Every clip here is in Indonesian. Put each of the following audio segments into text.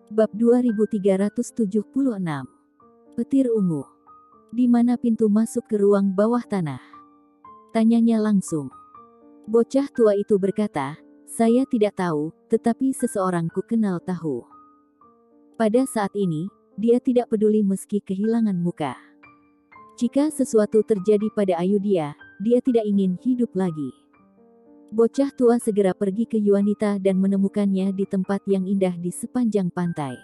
Bab 2376. Petir ungu. Di mana pintu masuk ke ruang bawah tanah? Tanyanya langsung. Bocah tua itu berkata, saya tidak tahu, tetapi seseorang ku kenal tahu. Pada saat ini, dia tidak peduli meski kehilangan muka. Jika sesuatu terjadi pada Ayudhya, dia tidak ingin hidup lagi. Bocah tua segera pergi ke Yuanita dan menemukannya di tempat yang indah di sepanjang pantai.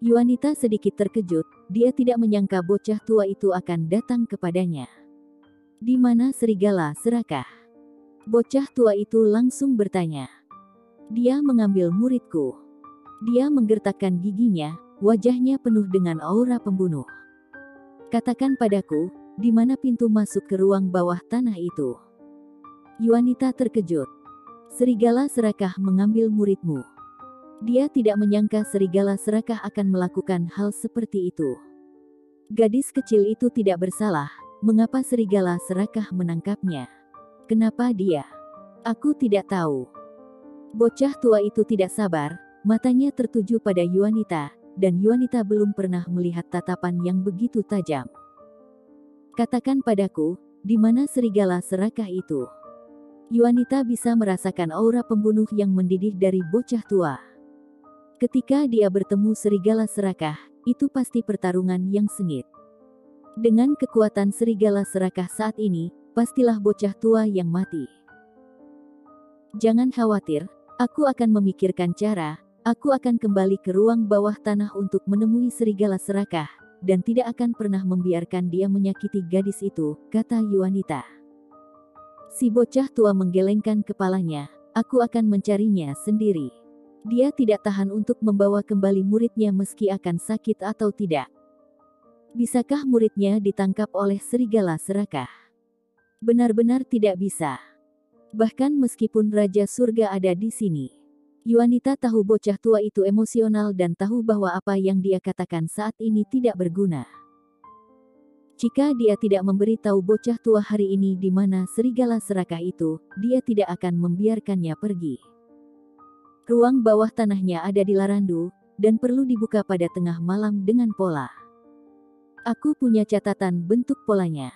Yuanita sedikit terkejut, dia tidak menyangka bocah tua itu akan datang kepadanya. Di mana serigala serakah? Bocah tua itu langsung bertanya. Dia mengambil muridku. Dia menggertakkan giginya, wajahnya penuh dengan aura pembunuh. Katakan padaku, di mana pintu masuk ke ruang bawah tanah itu? Yuanita terkejut. Serigala serakah mengambil muridmu. Dia tidak menyangka serigala serakah akan melakukan hal seperti itu. Gadis kecil itu tidak bersalah, mengapa serigala serakah menangkapnya? Kenapa dia? Aku tidak tahu. Bocah tua itu tidak sabar, matanya tertuju pada Yuanita, dan Yuanita belum pernah melihat tatapan yang begitu tajam. Katakan padaku, di mana serigala serakah itu? Yuanita bisa merasakan aura pembunuh yang mendidih dari bocah tua. Ketika dia bertemu serigala serakah, itu pasti pertarungan yang sengit. Dengan kekuatan serigala serakah saat ini, pastilah bocah tua yang mati. Jangan khawatir, aku akan memikirkan cara, aku akan kembali ke ruang bawah tanah untuk menemui serigala serakah, dan tidak akan pernah membiarkan dia menyakiti gadis itu, kata Yuanita. Si bocah tua menggelengkan kepalanya, aku akan mencarinya sendiri. Dia tidak tahan untuk membawa kembali muridnya meski akan sakit atau tidak. Bisakah muridnya ditangkap oleh serigala serakah? Benar-benar tidak bisa. Bahkan meskipun Raja Surga ada di sini. Yuanita tahu bocah tua itu emosional dan tahu bahwa apa yang dia katakan saat ini tidak berguna. Jika dia tidak memberitahu bocah tua hari ini di mana serigala serakah itu, dia tidak akan membiarkannya pergi. Ruang bawah tanahnya ada di Larandu, dan perlu dibuka pada tengah malam dengan pola. Aku punya catatan bentuk polanya.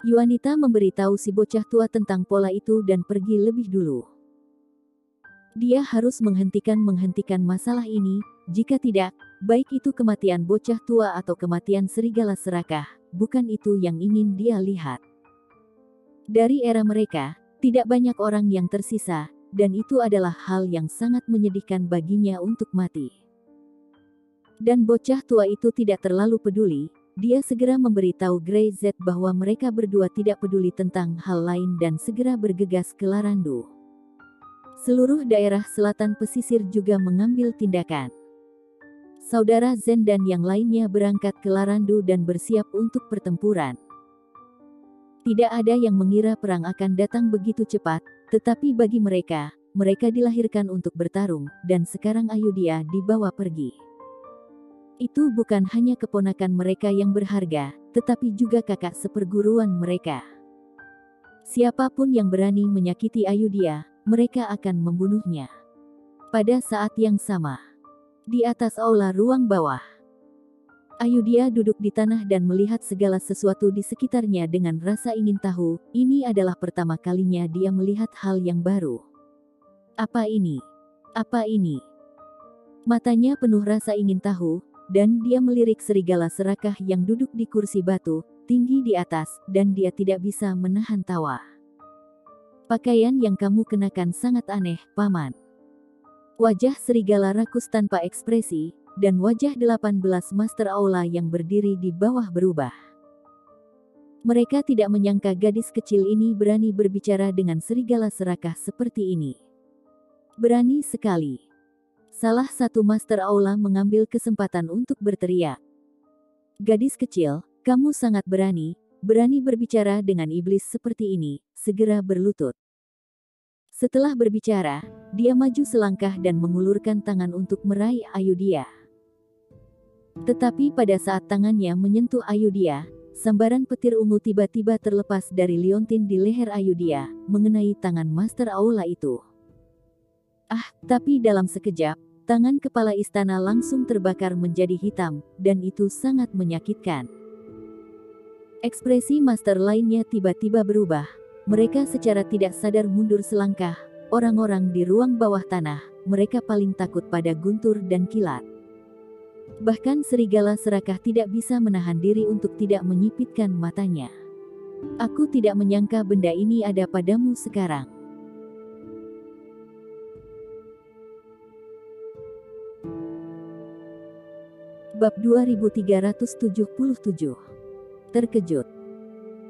Yuanita memberitahu si bocah tua tentang pola itu dan pergi lebih dulu. Dia harus menghentikan masalah ini, jika tidak, baik itu kematian bocah tua atau kematian serigala serakah, bukan itu yang ingin dia lihat. Dari era mereka, tidak banyak orang yang tersisa, dan itu adalah hal yang sangat menyedihkan baginya untuk mati. Dan bocah tua itu tidak terlalu peduli, dia segera memberitahu Grey Z bahwa mereka berdua tidak peduli tentang hal lain dan segera bergegas ke Larandu. Seluruh daerah selatan pesisir juga mengambil tindakan. Saudara Zen dan yang lainnya berangkat ke Larandu dan bersiap untuk pertempuran. Tidak ada yang mengira perang akan datang begitu cepat, tetapi bagi mereka, mereka dilahirkan untuk bertarung, dan sekarang Ayudhya dibawa pergi. Itu bukan hanya keponakan mereka yang berharga, tetapi juga kakak seperguruan mereka. Siapapun yang berani menyakiti Ayudhya, mereka akan membunuhnya. Pada saat yang sama, di atas aula ruang bawah, Ayudhya duduk di tanah dan melihat segala sesuatu di sekitarnya dengan rasa ingin tahu. Ini adalah pertama kalinya dia melihat hal yang baru. Apa ini? Apa ini? Matanya penuh rasa ingin tahu, dan dia melirik serigala serakah yang duduk di kursi batu, tinggi di atas, dan dia tidak bisa menahan tawa. Pakaian yang kamu kenakan sangat aneh, Paman. Wajah serigala rakus tanpa ekspresi, dan wajah 18 Master Aula yang berdiri di bawah berubah. Mereka tidak menyangka gadis kecil ini berani berbicara dengan serigala serakah seperti ini. Berani sekali. Salah satu Master Aula mengambil kesempatan untuk berteriak. Gadis kecil, kamu sangat berani berbicara dengan iblis seperti ini, segera berlutut. Setelah berbicara, dia maju selangkah dan mengulurkan tangan untuk meraih Ayudhya. Tetapi pada saat tangannya menyentuh Ayudhya, sambaran petir ungu tiba-tiba terlepas dari liontin di leher Ayudhya, mengenai tangan Master Aula itu. Tapi dalam sekejap, tangan kepala istana langsung terbakar menjadi hitam, dan itu sangat menyakitkan. Ekspresi Master lainnya tiba-tiba berubah. Mereka secara tidak sadar mundur selangkah. Orang-orang di ruang bawah tanah, mereka paling takut pada guntur dan kilat. Bahkan serigala serakah tidak bisa menahan diri untuk tidak menyipitkan matanya. Aku tidak menyangka benda ini ada padamu sekarang. Bab 2377. Terkejut.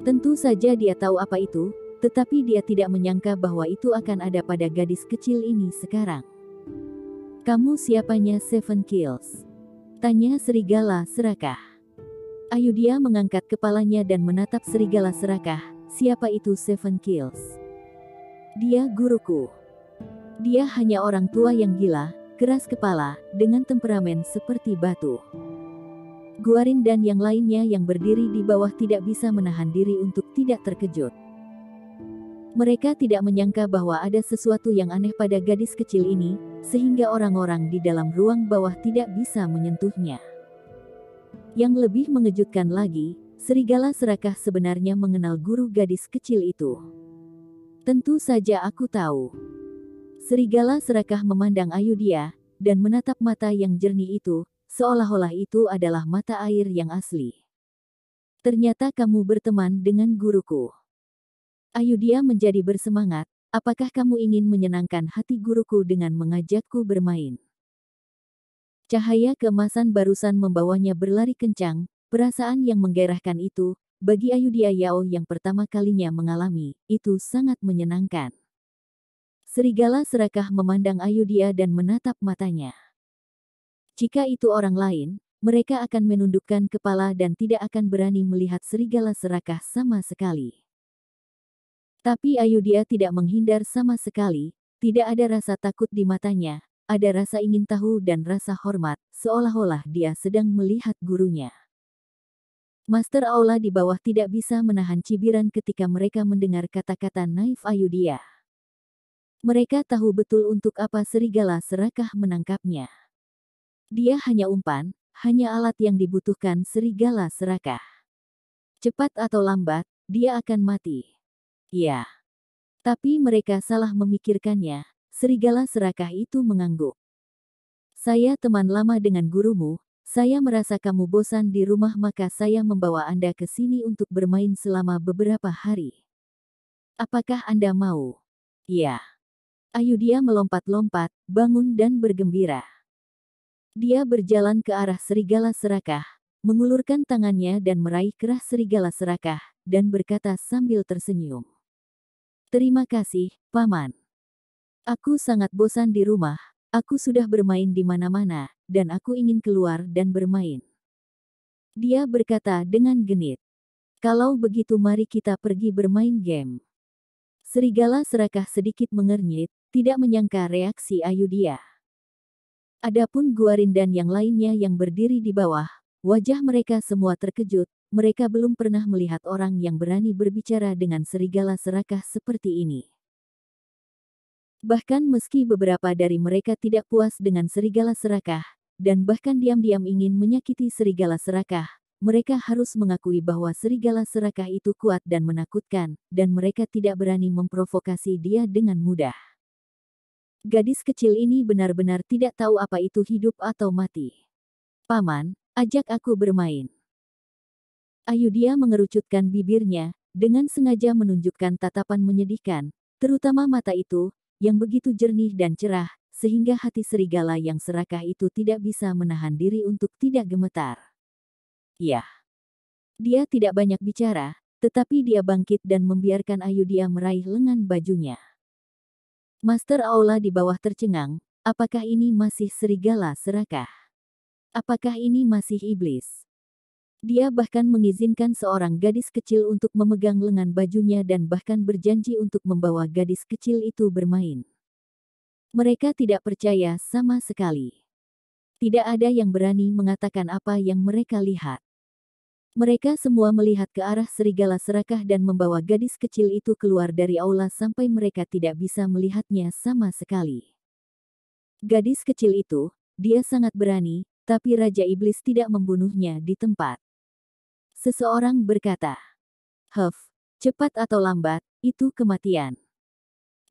Tentu saja dia tahu apa itu, tetapi dia tidak menyangka bahwa itu akan ada pada gadis kecil ini sekarang. Kamu siapanya Seven Kills? Tanya serigala serakah. Ayudhya mengangkat kepalanya dan menatap serigala serakah. Siapa itu Seven Kills? Dia guruku. Dia hanya orang tua yang gila, keras kepala, dengan temperamen seperti batu. Guarin dan yang lainnya yang berdiri di bawah tidak bisa menahan diri untuk tidak terkejut. Mereka tidak menyangka bahwa ada sesuatu yang aneh pada gadis kecil ini, sehingga orang-orang di dalam ruang bawah tidak bisa menyentuhnya. Yang lebih mengejutkan lagi, serigala serakah sebenarnya mengenal guru gadis kecil itu. Tentu saja aku tahu. Serigala serakah memandang Ayudhya, dan menatap mata yang jernih itu, seolah-olah itu adalah mata air yang asli. Ternyata kamu berteman dengan guruku. Ayudhya menjadi bersemangat. Apakah kamu ingin menyenangkan hati guruku dengan mengajakku bermain? Cahaya keemasan barusan membawanya berlari kencang. Perasaan yang menggairahkan itu, bagi Ayudhya Yao yang pertama kalinya mengalami, itu sangat menyenangkan. Serigala serakah memandang Ayudhya dan menatap matanya. Jika itu orang lain, mereka akan menundukkan kepala dan tidak akan berani melihat serigala serakah sama sekali. Tapi Ayudhya tidak menghindar sama sekali, tidak ada rasa takut di matanya, ada rasa ingin tahu dan rasa hormat, seolah-olah dia sedang melihat gurunya. Master Aula di bawah tidak bisa menahan cibiran ketika mereka mendengar kata-kata naif Ayudhya. Mereka tahu betul untuk apa serigala serakah menangkapnya. Dia hanya umpan, hanya alat yang dibutuhkan serigala serakah. Cepat atau lambat, dia akan mati. Ya. Tapi mereka salah memikirkannya, serigala serakah itu mengangguk. Saya teman lama dengan gurumu, saya merasa kamu bosan di rumah maka saya membawa Anda ke sini untuk bermain selama beberapa hari. Apakah Anda mau? Ya. Ayudhya melompat-lompat, bangun dan bergembira. Dia berjalan ke arah serigala serakah, mengulurkan tangannya dan meraih kerah serigala serakah, dan berkata sambil tersenyum. Terima kasih, Paman. Aku sangat bosan di rumah, aku sudah bermain di mana-mana, dan aku ingin keluar dan bermain. Dia berkata dengan genit. Kalau begitu mari kita pergi bermain game. Serigala serakah sedikit mengernyit, tidak menyangka reaksi Ayudhya. Adapun Guarin dan yang lainnya yang berdiri di bawah, wajah mereka semua terkejut, mereka belum pernah melihat orang yang berani berbicara dengan serigala serakah seperti ini. Bahkan meski beberapa dari mereka tidak puas dengan serigala serakah, dan bahkan diam-diam ingin menyakiti serigala serakah, mereka harus mengakui bahwa serigala serakah itu kuat dan menakutkan, dan mereka tidak berani memprovokasi dia dengan mudah. Gadis kecil ini benar-benar tidak tahu apa itu hidup atau mati. Paman, ajak aku bermain. Ayudhya mengerucutkan bibirnya, dengan sengaja menunjukkan tatapan menyedihkan, terutama mata itu, yang begitu jernih dan cerah, sehingga hati serigala yang serakah itu tidak bisa menahan diri untuk tidak gemetar. Ya. Dia tidak banyak bicara, tetapi dia bangkit dan membiarkan Ayudhya meraih lengan bajunya. Master Aula di bawah tercengang, apakah ini masih serigala serakah? Apakah ini masih iblis? Dia bahkan mengizinkan seorang gadis kecil untuk memegang lengan bajunya dan bahkan berjanji untuk membawa gadis kecil itu bermain. Mereka tidak percaya sama sekali. Tidak ada yang berani mengatakan apa yang mereka lihat. Mereka semua melihat ke arah serigala serakah dan membawa gadis kecil itu keluar dari aula sampai mereka tidak bisa melihatnya sama sekali. Gadis kecil itu, dia sangat berani, tapi Raja Iblis tidak membunuhnya di tempat. Seseorang berkata, "Huff, cepat atau lambat, itu kematian."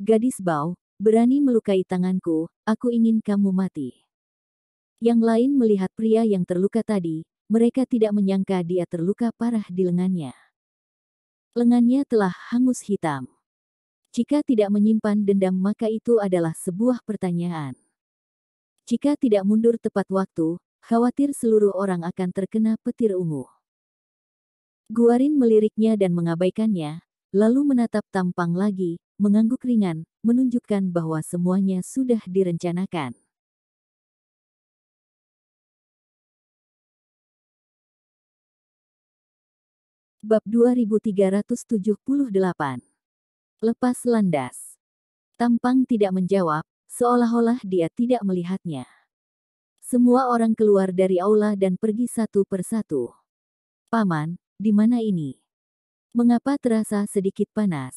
Gadis bau, "Berani melukai tanganku, aku ingin kamu mati." Yang lain melihat pria yang terluka tadi, mereka tidak menyangka dia terluka parah di lengannya. Lengannya telah hangus hitam. Jika tidak menyimpan dendam maka itu adalah sebuah pertanyaan. Jika tidak mundur tepat waktu, khawatir seluruh orang akan terkena petir ungu. Guarin meliriknya dan mengabaikannya, lalu menatap tampang lagi, mengangguk ringan, menunjukkan bahwa semuanya sudah direncanakan. Bab 2378. Lepas landas. Tampang tidak menjawab, seolah-olah dia tidak melihatnya. Semua orang keluar dari aula dan pergi satu persatu. "Paman, di mana ini? Mengapa terasa sedikit panas?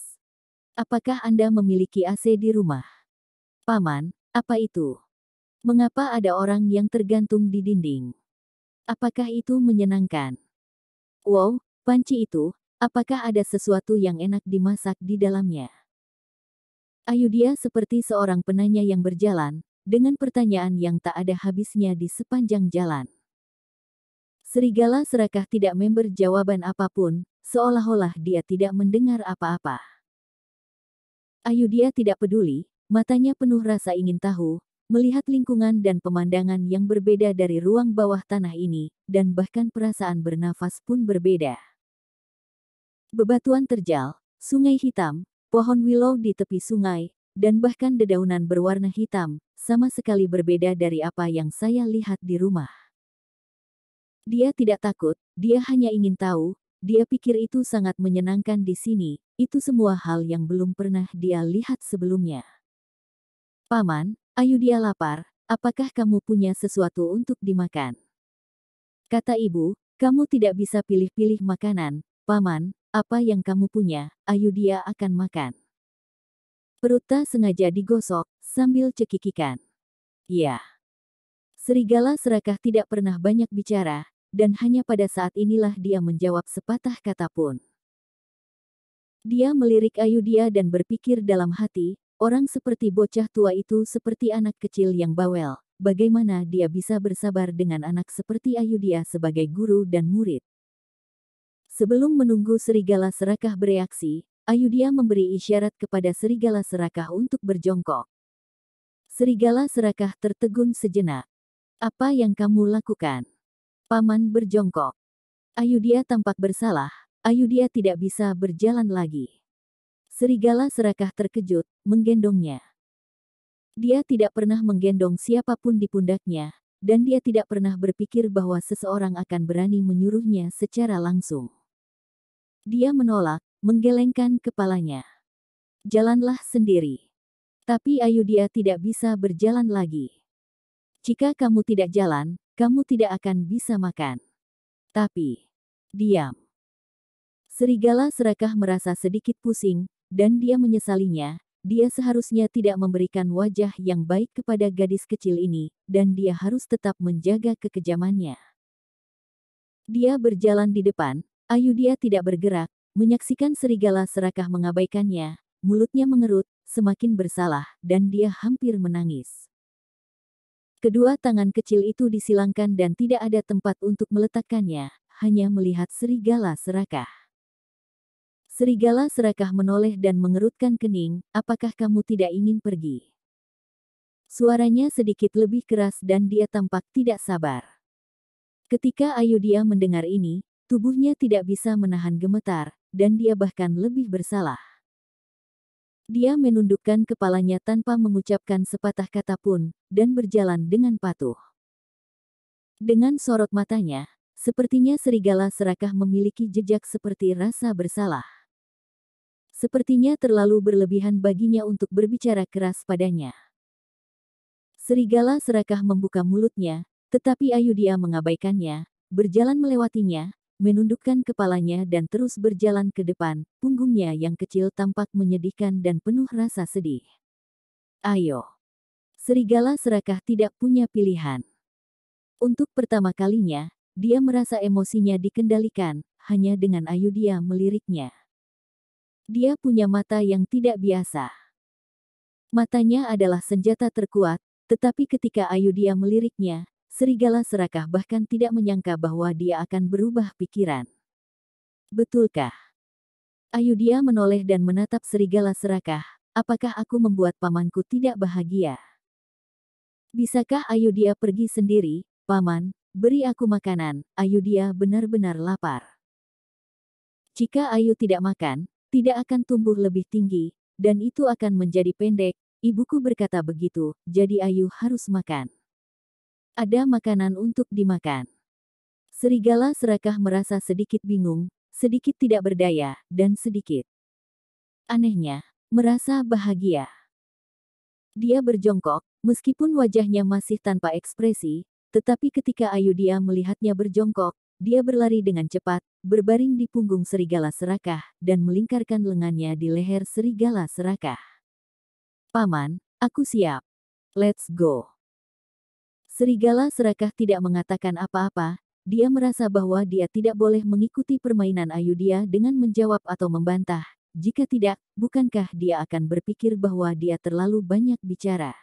Apakah Anda memiliki AC di rumah? Paman, apa itu? Mengapa ada orang yang tergantung di dinding? Apakah itu menyenangkan? Wow, panci itu, apakah ada sesuatu yang enak dimasak di dalamnya?" Ayu dia seperti seorang penanya yang berjalan, dengan pertanyaan yang tak ada habisnya di sepanjang jalan. Serigala serakah tidak memberi jawaban apapun, seolah-olah dia tidak mendengar apa-apa. Ayu dia tidak peduli, matanya penuh rasa ingin tahu, melihat lingkungan dan pemandangan yang berbeda dari ruang bawah tanah ini, dan bahkan perasaan bernafas pun berbeda. Bebatuan terjal, sungai hitam, pohon willow di tepi sungai, dan bahkan dedaunan berwarna hitam, sama sekali berbeda dari apa yang saya lihat di rumah. Dia tidak takut, dia hanya ingin tahu, dia pikir itu sangat menyenangkan di sini, itu semua hal yang belum pernah dia lihat sebelumnya. "Paman, Ayu dia lapar, apakah kamu punya sesuatu untuk dimakan?" Kata ibu, "Kamu tidak bisa pilih-pilih makanan, Paman, apa yang kamu punya, Ayu dia akan makan." Perutnya sengaja digosok, sambil cekikikan. "Ya." Serigala serakah tidak pernah banyak bicara, dan hanya pada saat inilah dia menjawab sepatah kata pun. Dia melirik Ayu dia dan berpikir dalam hati, orang seperti bocah tua itu seperti anak kecil yang bawel, bagaimana dia bisa bersabar dengan anak seperti Ayu dia sebagai guru dan murid. Sebelum menunggu serigala serakah bereaksi, Ayu dia memberi isyarat kepada serigala serakah untuk berjongkok. Serigala serakah tertegun sejenak. "Apa yang kamu lakukan?" Paman berjongkok. Ayu dia tampak bersalah, Ayu dia tidak bisa berjalan lagi. Serigala serakah terkejut, menggendongnya. Dia tidak pernah menggendong siapapun di pundaknya, dan dia tidak pernah berpikir bahwa seseorang akan berani menyuruhnya secara langsung. Dia menolak, menggelengkan kepalanya. "Jalanlah sendiri." Tapi Ayu dia tidak bisa berjalan lagi. "Jika kamu tidak jalan, kamu tidak akan bisa makan." Tapi, diam. Serigala serakah merasa sedikit pusing, dan dia menyesalinya. Dia seharusnya tidak memberikan wajah yang baik kepada gadis kecil ini, dan dia harus tetap menjaga kekejamannya. Dia berjalan di depan, Ayu dia tidak bergerak, menyaksikan serigala serakah mengabaikannya, mulutnya mengerut, semakin bersalah, dan dia hampir menangis. Kedua tangan kecil itu disilangkan dan tidak ada tempat untuk meletakkannya, hanya melihat serigala serakah. Serigala serakah menoleh dan mengerutkan kening, "Apakah kamu tidak ingin pergi?" Suaranya sedikit lebih keras dan dia tampak tidak sabar. Ketika Ayu dia mendengar ini, tubuhnya tidak bisa menahan gemetar, dan dia bahkan lebih bersalah. Dia menundukkan kepalanya tanpa mengucapkan sepatah kata pun, dan berjalan dengan patuh. Dengan sorot matanya, sepertinya serigala serakah memiliki jejak seperti rasa bersalah. Sepertinya terlalu berlebihan baginya untuk berbicara keras padanya. Serigala serakah membuka mulutnya, tetapi Ayu dia mengabaikannya, berjalan melewatinya, menundukkan kepalanya dan terus berjalan ke depan. Punggungnya yang kecil tampak menyedihkan dan penuh rasa sedih. Ayo. Serigala serakah tidak punya pilihan. Untuk pertama kalinya, dia merasa emosinya dikendalikan, hanya dengan Ayu dia meliriknya. Dia punya mata yang tidak biasa. Matanya adalah senjata terkuat, tetapi ketika Ayu dia meliriknya, serigala serakah bahkan tidak menyangka bahwa dia akan berubah pikiran. Betulkah? Ayu dia menoleh dan menatap serigala serakah. Apakah aku membuat pamanku tidak bahagia? Bisakah Ayu dia pergi sendiri, Paman? Beri aku makanan, Ayu dia benar-benar lapar. Jika Ayu tidak makan, tidak akan tumbuh lebih tinggi, dan itu akan menjadi pendek. Ibuku berkata begitu, jadi Ayu harus makan. Ada makanan untuk dimakan. Serigala serakah merasa sedikit bingung, sedikit tidak berdaya, dan sedikit anehnya, merasa bahagia. Dia berjongkok, meskipun wajahnya masih tanpa ekspresi, tetapi ketika Ayu dia melihatnya berjongkok, dia berlari dengan cepat, berbaring di punggung serigala serakah, dan melingkarkan lengannya di leher serigala serakah. Paman, aku siap. Let's go. Serigala serakah tidak mengatakan apa-apa, dia merasa bahwa dia tidak boleh mengikuti permainan Ayu dia dengan menjawab atau membantah. Jika tidak, bukankah dia akan berpikir bahwa dia terlalu banyak bicara?